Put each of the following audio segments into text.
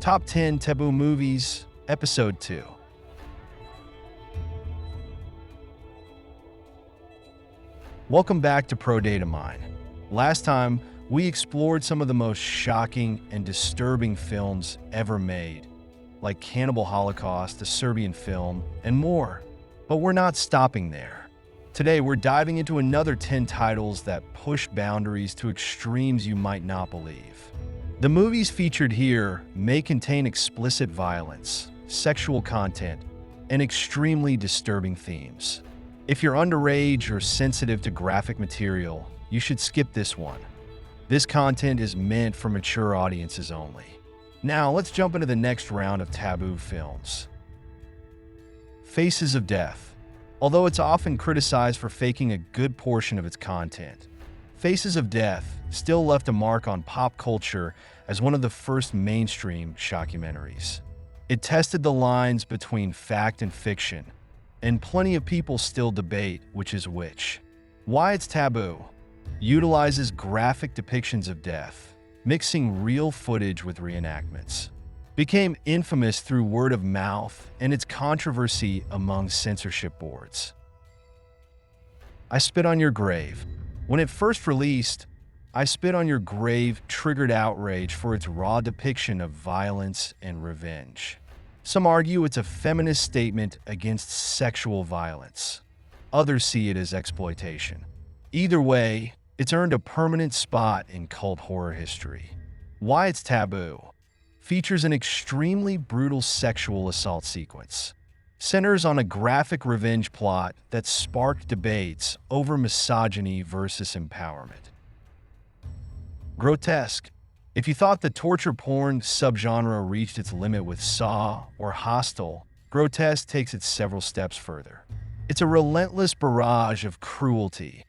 Top 10 Taboo Movies, Episode 2. Welcome back to Pro Data Mine. Last time, we explored some of the most shocking and disturbing films ever made, like Cannibal Holocaust, the Serbian film, and more. But we're not stopping there. Today, we're diving into another 10 titles that push boundaries to extremes you might not believe. The movies featured here may contain explicit violence, sexual content, and extremely disturbing themes. If you're underage or sensitive to graphic material, you should skip this one. This content is meant for mature audiences only. Now, let's jump into the next round of taboo films. Faces of Death. Although it's often criticized for faking a good portion of its content, Faces of Death still left a mark on pop culture as one of the first mainstream shockumentaries. It tested the lines between fact and fiction, and plenty of people still debate which is which. Why it's taboo? Utilizes graphic depictions of death, mixing real footage with reenactments. Became infamous through word of mouth and its controversy among censorship boards. I Spit on Your Grave. When it first released, I Spit on Your Grave triggered outrage for its raw depiction of violence and revenge. Some argue it's a feminist statement against sexual violence. Others see it as exploitation. Either way, it's earned a permanent spot in cult horror history. Why it's taboo? Features an extremely brutal sexual assault sequence. Centers on a graphic revenge plot that sparked debates over misogyny versus empowerment. Grotesque. If you thought the torture porn subgenre reached its limit with Saw or Hostel, Grotesque takes it several steps further. It's a relentless barrage of cruelty,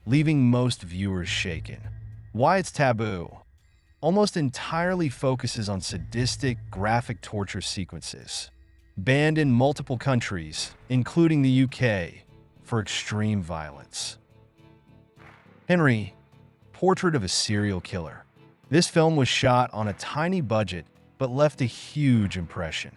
leaving most viewers shaken. Why it's taboo? Almost entirely focuses on sadistic, graphic torture sequences. Banned in multiple countries, including the UK, for extreme violence. Henry, Portrait of a Serial Killer. This film was shot on a tiny budget, but left a huge impression.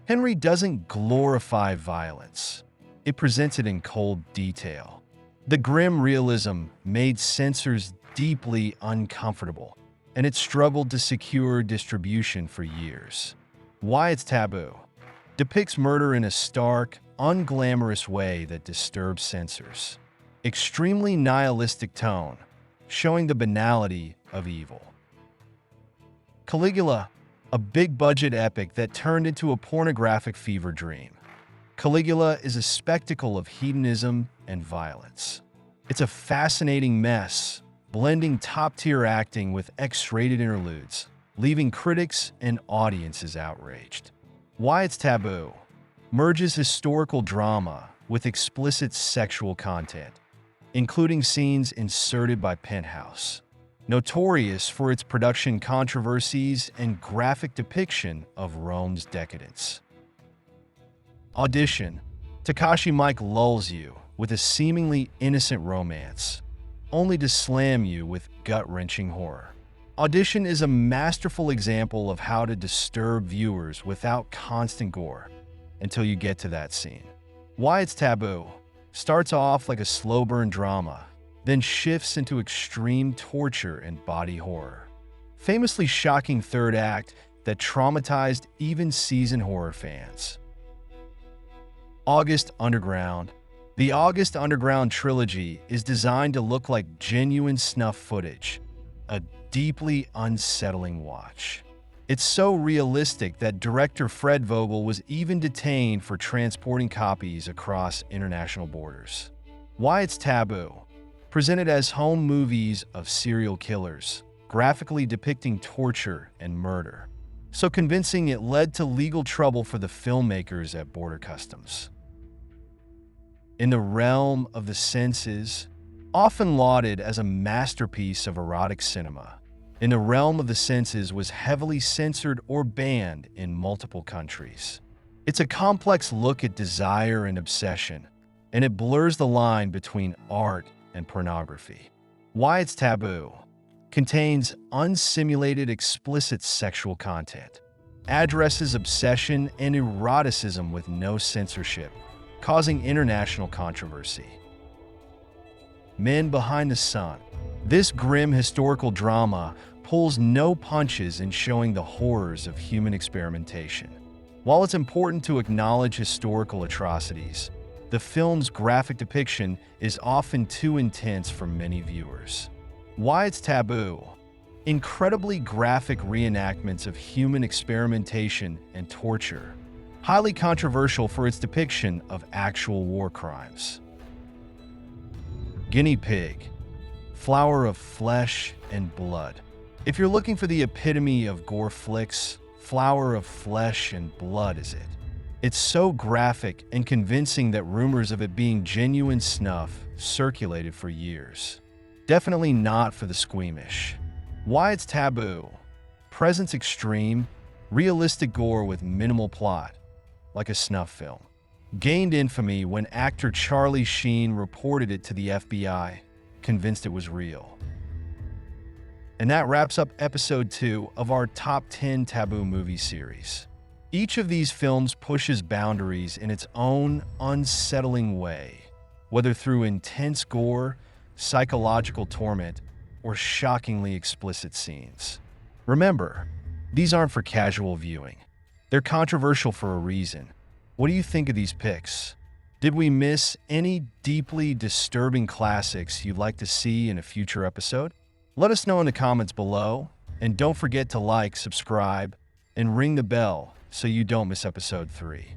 Henry doesn't glorify violence. It presents it in cold detail. The grim realism made censors deeply uncomfortable, and it struggled to secure distribution for years. Why it's taboo? Depicts murder in a stark, unglamorous way that disturbs censors. Extremely nihilistic tone, showing the banality of evil. Caligula, a big-budget epic that turned into a pornographic fever dream. Caligula is a spectacle of hedonism and violence. It's a fascinating mess, blending top-tier acting with X-rated interludes, leaving critics and audiences outraged. Why it's taboo? Merges historical drama with explicit sexual content, including scenes inserted by Penthouse. Notorious for its production controversies and graphic depiction of Rome's decadence. Audition. Takashi Miike lulls you with a seemingly innocent romance, only to slam you with gut-wrenching horror. Audition is a masterful example of how to disturb viewers without constant gore until you get to that scene. Why it's taboo? Starts off like a slow-burn drama, then shifts into extreme torture and body horror. Famously shocking third act that traumatized even seasoned horror fans. August Underground. The August Underground trilogy is designed to look like genuine snuff footage, a deeply unsettling watch. It's so realistic that director Fred Vogel was even detained for transporting copies across international borders. Why it's taboo? Presented as home movies of serial killers, graphically depicting torture and murder. So convincing it led to legal trouble for the filmmakers at Border Customs. In the Realm of the Senses, often lauded as a masterpiece of erotic cinema, In the Realm of the Senses was heavily censored or banned in multiple countries. It's a complex look at desire and obsession, and it blurs the line between art and pornography. Why it's taboo. Contains unsimulated explicit sexual content. addresses obsession and eroticism with no censorship, causing international controversy. Men Behind the Sun. This grim historical drama pulls no punches in showing the horrors of human experimentation. While it's important to acknowledge historical atrocities, the film's graphic depiction is often too intense for many viewers. Why it's taboo? Incredibly graphic reenactments of human experimentation and torture. Highly controversial for its depiction of actual war crimes. Guinea Pig. Flower of flesh and blood. If you're looking for the epitome of gore flicks, Flower of Flesh and Blood is it. It's so graphic and convincing that rumors of it being genuine snuff circulated for years. Definitely not for the squeamish. Why it's taboo? Presence extreme, realistic gore with minimal plot, like a snuff film. Gained infamy when actor Charlie Sheen reported it to the FBI, convinced it was real. And that wraps up episode 2 of our Top 10 Taboo movie series. Each of these films pushes boundaries in its own unsettling way, whether through intense gore, psychological torment, or shockingly explicit scenes. Remember, these aren't for casual viewing. They're controversial for a reason. What do you think of these picks? Did we miss any deeply disturbing classics you'd like to see in a future episode? Let us know in the comments below, and don't forget to like, subscribe, and ring the bell so you don't miss episode 3.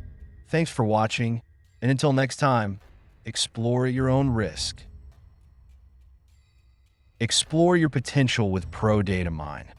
Thanks for watching, and until next time, explore at your own risk. Explore your potential with Pro Data Mine.